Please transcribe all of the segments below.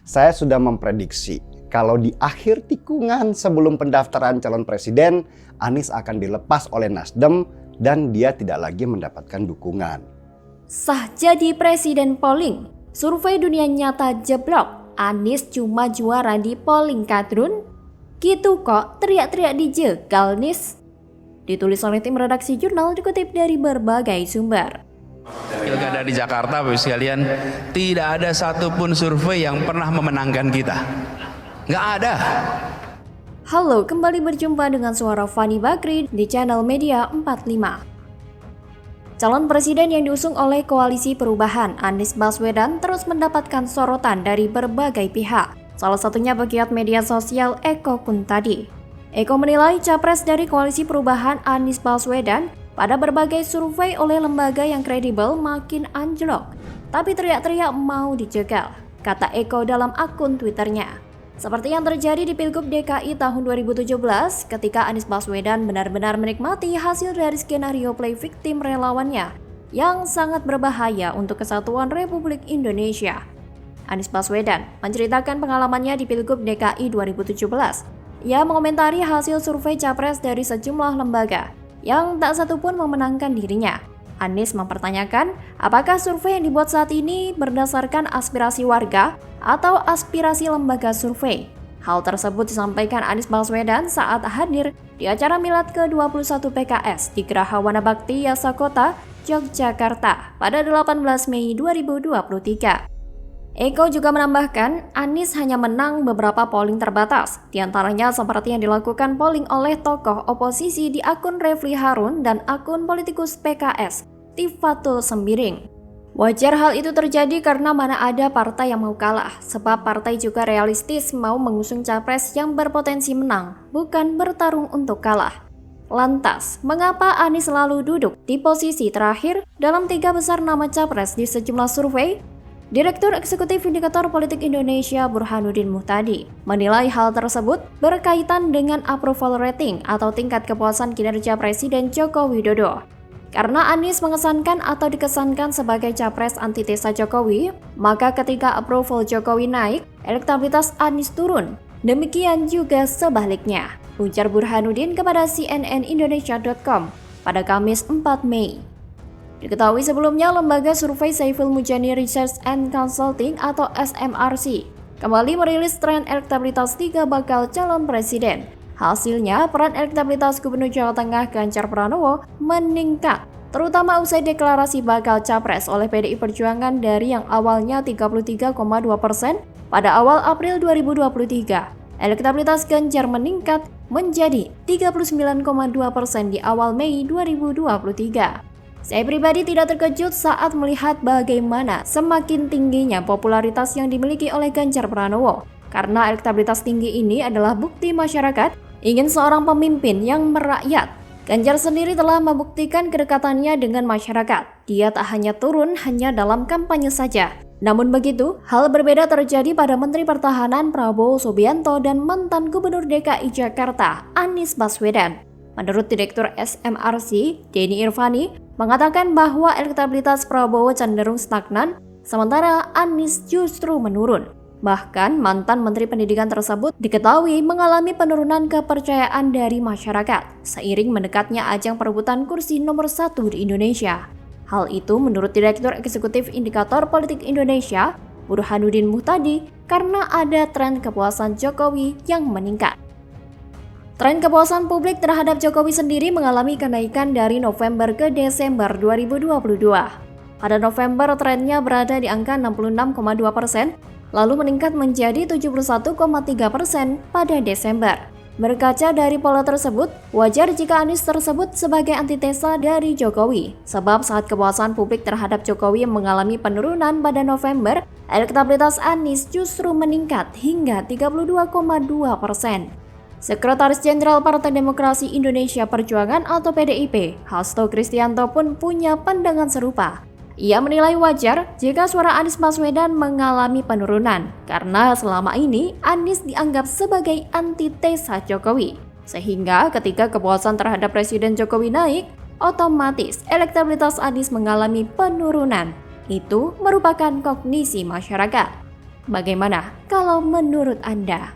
Saya sudah memprediksi kalau di akhir tikungan sebelum pendaftaran calon presiden, Anies akan dilepas oleh Nasdem dan dia tidak lagi mendapatkan dukungan. Sah jadi presiden polling, survei dunia nyata jeblok, Anies cuma juara di polling kadrun? Gitu kok teriak-teriak dijegal Nis. Ditulis oleh tim redaksi jurnal dikutip dari berbagai sumber. Pilkada di Jakarta, Bapak sekalian, tidak ada satupun survei yang pernah memenangkan kita. Nggak ada. Halo, kembali berjumpa dengan suara Fani Bakri di channel Media 45. Calon presiden yang diusung oleh Koalisi Perubahan, Anies Baswedan, terus mendapatkan sorotan dari berbagai pihak. Salah satunya pegiat media sosial Eko Kuntadi. Eko menilai capres dari Koalisi Perubahan Anies Baswedan pada berbagai survei oleh lembaga yang kredibel makin anjlok. Tapi teriak-teriak mau dijegal, kata Eko dalam akun Twitternya. Seperti yang terjadi di Pilgub DKI tahun 2017 ketika Anies Baswedan benar-benar menikmati hasil dari skenario play victim relawannya yang sangat berbahaya untuk kesatuan Republik Indonesia. Anies Baswedan menceritakan pengalamannya di Pilgub DKI 2017. Ia mengomentari hasil survei capres dari sejumlah lembaga yang tak satu pun memenangkan dirinya. Anies mempertanyakan apakah survei yang dibuat saat ini berdasarkan aspirasi warga atau aspirasi lembaga survei. Hal tersebut disampaikan Anies Baswedan saat hadir di acara Milad ke-21 PKS di Geraha Wanabakti Yasakota, Yogyakarta pada 18 Mei 2023. Eko juga menambahkan, Anies hanya menang beberapa polling terbatas, diantaranya seperti yang dilakukan polling oleh tokoh oposisi di akun Refli Harun dan akun politikus PKS, Tifatul Sembiring. Wajar hal itu terjadi karena mana ada partai yang mau kalah, sebab partai juga realistis mau mengusung capres yang berpotensi menang, bukan bertarung untuk kalah. Lantas, mengapa Anies selalu duduk di posisi terakhir dalam 3 besar nama capres di sejumlah survei? Direktur Eksekutif Indikator Politik Indonesia Burhanuddin Muhtadi menilai hal tersebut berkaitan dengan approval rating atau tingkat kepuasan kinerja Presiden Joko Widodo. Karena Anies mengesankan atau dikesankan sebagai capres antitesa Jokowi, maka ketika approval Jokowi naik, elektabilitas Anies turun. Demikian juga sebaliknya, ujar Burhanuddin kepada cnnindonesia.com pada Kamis 4 Mei. Diketahui sebelumnya, lembaga survei Saiful Mujani Research and Consulting atau SMRC kembali merilis tren elektabilitas 3 bakal calon presiden. Hasilnya, peran elektabilitas Gubernur Jawa Tengah Ganjar Pranowo meningkat, terutama usai deklarasi bakal capres oleh PDI Perjuangan dari yang awalnya 33,2% pada awal April 2023. Elektabilitas Ganjar meningkat menjadi 39,2% di awal Mei 2023. Saya pribadi tidak terkejut saat melihat bagaimana semakin tingginya popularitas yang dimiliki oleh Ganjar Pranowo. Karena elektabilitas tinggi ini adalah bukti masyarakat ingin seorang pemimpin yang merakyat. Ganjar sendiri telah membuktikan kedekatannya dengan masyarakat. Dia tak hanya turun hanya dalam kampanye saja. Namun begitu, hal berbeda terjadi pada Menteri Pertahanan Prabowo Subianto dan mantan Gubernur DKI Jakarta Anies Baswedan. Menurut Direktur SMRC, Denny Irvani, mengatakan bahwa elektabilitas Prabowo cenderung stagnan, sementara Anies justru menurun. Bahkan mantan Menteri Pendidikan tersebut diketahui mengalami penurunan kepercayaan dari masyarakat seiring mendekatnya ajang perebutan kursi nomor 1 di Indonesia. Hal itu menurut Direktur Eksekutif Indikator Politik Indonesia, Burhanuddin Muhtadi, karena ada tren kepuasan Jokowi yang meningkat. Tren kepuasan publik terhadap Jokowi sendiri mengalami kenaikan dari November ke Desember 2022. Pada November trennya berada di angka 66,2%, lalu meningkat menjadi 71,3% pada Desember. Berkaca dari pola tersebut, wajar jika Anies tersebut sebagai antitesa dari Jokowi. Sebab saat kepuasan publik terhadap Jokowi mengalami penurunan pada November, elektabilitas Anies justru meningkat hingga 32,2%. Sekretaris Jenderal Partai Demokrasi Indonesia Perjuangan atau PDIP, Hasto Kristianto pun punya pandangan serupa. Ia menilai wajar jika suara Anies Baswedan mengalami penurunan, karena selama ini Anies dianggap sebagai antitesa Jokowi. Sehingga ketika kepuasan terhadap Presiden Jokowi naik, otomatis elektabilitas Anies mengalami penurunan. Itu merupakan kognisi masyarakat. Bagaimana kalau menurut Anda?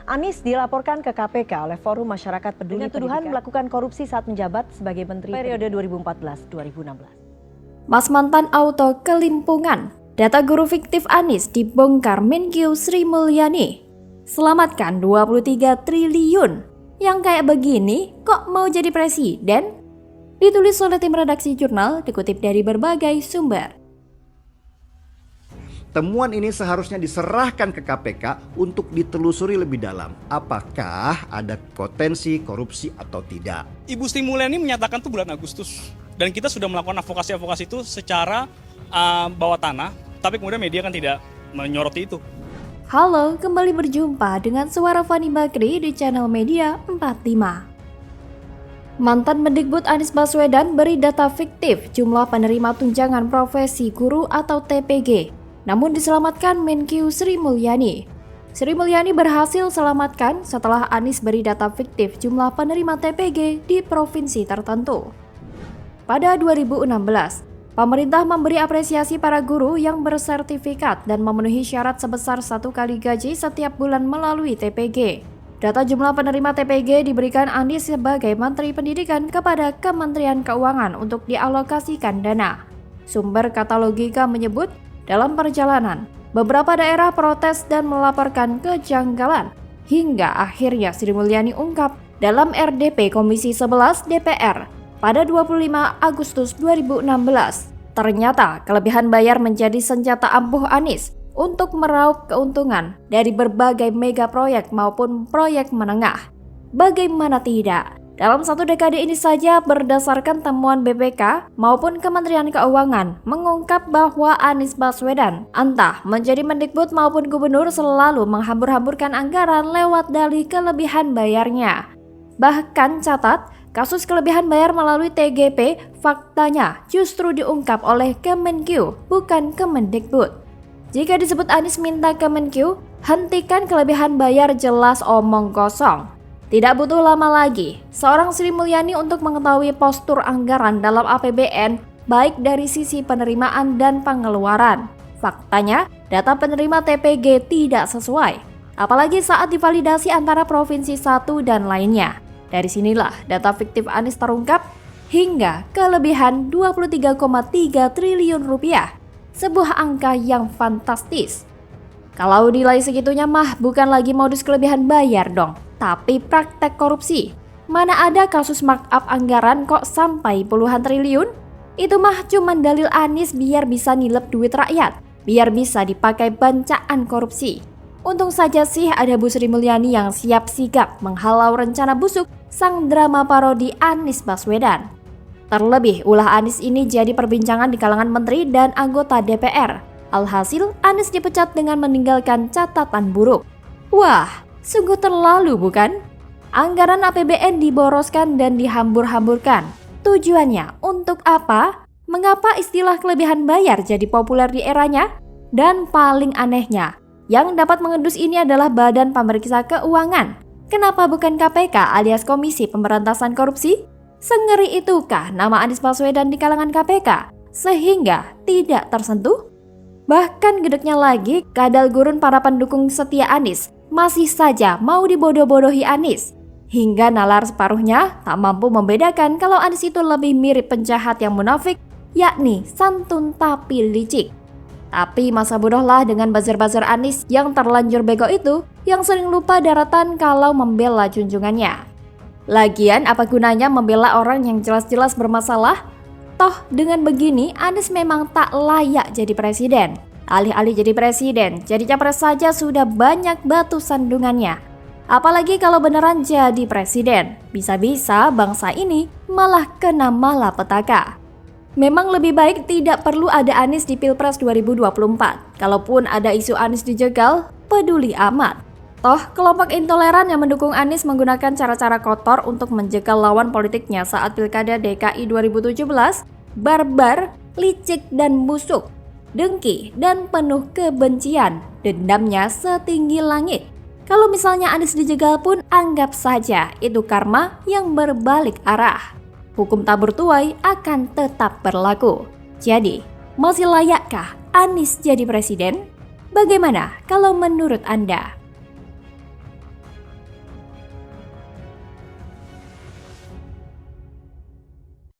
Anies dilaporkan ke KPK oleh Forum Masyarakat Peduli dengan tuduhan melakukan korupsi saat menjabat sebagai menteri periode 2014-2016. Mas mantan auto kelimpungan. Data guru fiktif Anies dibongkar Menkyu Sri Mulyani. Selamatkan 23 triliun. Yang kayak begini kok mau jadi presiden? Ditulis oleh tim redaksi jurnal, dikutip dari berbagai sumber. Temuan ini seharusnya diserahkan ke KPK untuk ditelusuri lebih dalam. Apakah ada potensi korupsi atau tidak? Ibu Sri Mulyani menyatakan itu bulan Agustus. Dan kita sudah melakukan advokasi itu secara bawah tanah. Tapi kemudian media kan tidak menyoroti itu. Halo, kembali berjumpa dengan suara Fani Bakri di channel Media 45. Mantan Mendikbud Anies Baswedan beri data fiktif jumlah penerima tunjangan profesi guru atau TPG. Namun diselamatkan Menkyu Sri Mulyani. Sri Mulyani berhasil selamatkan setelah Anies beri data fiktif jumlah penerima TPG di provinsi tertentu. Pada 2016, pemerintah memberi apresiasi para guru yang bersertifikat dan memenuhi syarat sebesar 1 kali gaji setiap bulan melalui TPG. Data jumlah penerima TPG diberikan Anies sebagai Menteri Pendidikan kepada Kementerian Keuangan untuk dialokasikan dana. Sumber kata logika menyebut, dalam perjalanan, beberapa daerah protes dan melaporkan kejanggalan, hingga akhirnya Sri Mulyani ungkap dalam RDP Komisi 11 DPR pada 25 Agustus 2016. Ternyata kelebihan bayar menjadi senjata ampuh Anies untuk meraup keuntungan dari berbagai mega proyek maupun proyek menengah. Bagaimana tidak? Dalam 1 dekade ini saja berdasarkan temuan BPK maupun Kementerian Keuangan mengungkap bahwa Anies Baswedan entah menjadi Mendikbud maupun gubernur selalu menghambur-hamburkan anggaran lewat dalih kelebihan bayarnya. Bahkan catat, kasus kelebihan bayar melalui TGP faktanya justru diungkap oleh Kemenkyu bukan Kemendikbud. Jika disebut Anies minta Kemenkyu, hentikan kelebihan bayar jelas omong kosong. Tidak butuh lama lagi, seorang Sri Mulyani untuk mengetahui postur anggaran dalam APBN baik dari sisi penerimaan dan pengeluaran. Faktanya, data penerima TPG tidak sesuai, apalagi saat divalidasi antara provinsi satu dan lainnya. Dari sinilah data fiktif Anies terungkap hingga kelebihan 23,3 triliun rupiah, sebuah angka yang fantastis. Kalau nilai segitunya mah bukan lagi modus kelebihan bayar dong, tapi praktek korupsi. Mana ada kasus markup anggaran kok sampai puluhan triliun? Itu mah cuma dalil Anies biar bisa nilep duit rakyat, biar bisa dipakai bancaan korupsi. Untung saja sih ada Bu Sri Mulyani yang siap sigap menghalau rencana busuk sang drama parodi Anies Baswedan. Terlebih, ulah Anies ini jadi perbincangan di kalangan menteri dan anggota DPR. Alhasil, Anies dipecat dengan meninggalkan catatan buruk. Wah, sungguh terlalu bukan? Anggaran APBN diboroskan dan dihambur-hamburkan. Tujuannya untuk apa? Mengapa istilah kelebihan bayar jadi populer di eranya? Dan paling anehnya, yang dapat mengendus ini adalah Badan Pemeriksa Keuangan. Kenapa bukan KPK alias Komisi Pemberantasan Korupsi? Sengeri itukah nama Anies Baswedan di kalangan KPK sehingga tidak tersentuh? Bahkan gedeknya lagi, kadal gurun para pendukung setia Anies masih saja mau dibodoh-bodohi Anies. Hingga nalar separuhnya tak mampu membedakan kalau Anies itu lebih mirip penjahat yang munafik, yakni santun tapi licik. Tapi masa bodohlah dengan buzzer-buzzer Anies yang terlanjur bego itu, yang sering lupa daratan kalau membela junjungannya. Lagian apa gunanya membela orang yang jelas-jelas bermasalah? Toh dengan begini Anies memang tak layak jadi presiden. Alih-alih jadi presiden, jadi capres saja sudah banyak batu sandungannya. Apalagi kalau beneran jadi presiden, bisa-bisa bangsa ini malah kena malapetaka. Memang lebih baik tidak perlu ada Anies di Pilpres 2024. Kalaupun ada isu Anies dijegal, peduli amat. Toh, kelompok intoleran yang mendukung Anies menggunakan cara-cara kotor untuk menjegal lawan politiknya saat Pilkada DKI 2017, barbar, licik dan busuk, dengki dan penuh kebencian, dendamnya setinggi langit. Kalau misalnya Anies dijegal pun anggap saja itu karma yang berbalik arah. hukum tabur tuai akan tetap berlaku. Jadi, masih layakkah Anies jadi presiden? Bagaimana kalau menurut Anda?